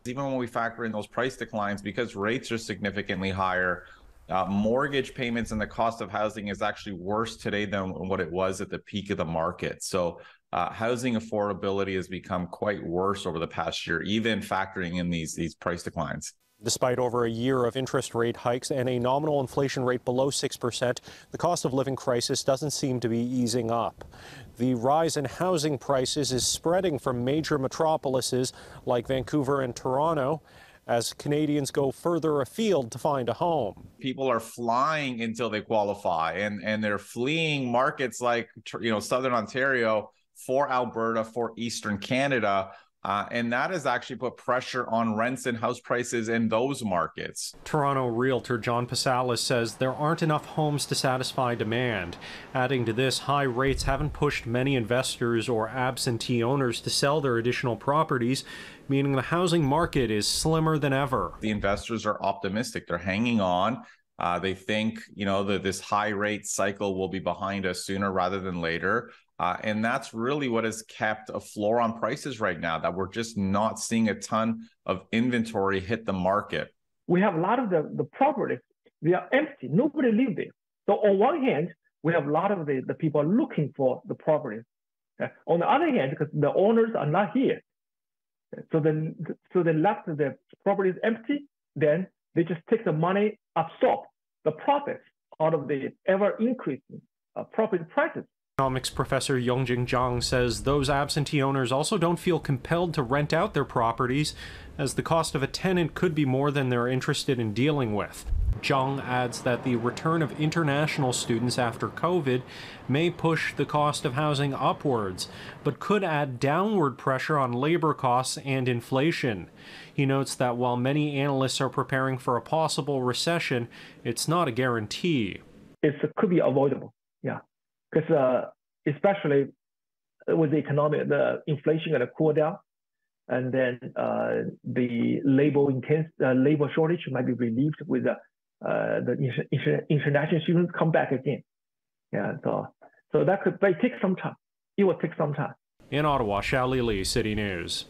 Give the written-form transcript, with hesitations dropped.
Even when we factor in those price declines, because rates are significantly higher, mortgage payments and the cost of housing is actually worse today than what it was at the peak of the market. So housing affordability has become quite worse over the past year, even factoring in these price declines. Despite over a year of interest rate hikes and a nominal inflation rate below 6%, the cost of living crisis doesn't seem to be easing up. The rise in housing prices is spreading from major metropolises like Vancouver and Toronto as Canadians go further afield to find a home. People are flying until they qualify, and they're fleeing markets like Southern Ontario for Alberta, for Eastern Canada. And that has actually put pressure on rents and house prices in those markets. Toronto realtor John Pasalis says there aren't enough homes to satisfy demand. Adding to this, high rates haven't pushed many investors or absentee owners to sell their additional properties, meaning the housing market is slimmer than ever. The investors are optimistic. They're hanging on. They think, that this high rate cycle will be behind us sooner rather than later. And that's really what has kept a floor on prices right now, that we're just not seeing a ton of inventory hit the market. We have a lot of the properties, they are empty. Nobody lives there. So on one hand, we have a lot of the people looking for the properties. On the other hand, because the owners are not here, so they left the properties empty, then they just take the money, absorb the profits out of the ever-increasing property prices. Economics professor Yongjing Zhang says those absentee owners also don't feel compelled to rent out their properties, as the cost of a tenant could be more than they're interested in dealing with. Zhang adds that the return of international students after COVID may push the cost of housing upwards, but could add downward pressure on labor costs and inflation. He notes that while many analysts are preparing for a possible recession, it's not a guarantee. It could be avoidable, yeah. Because especially with the inflation going to cool down, and then the labor shortage might be relieved with the international students come back again. Yeah, so that could take some time. It will take some time. In Ottawa, Xiaoli Li, City News.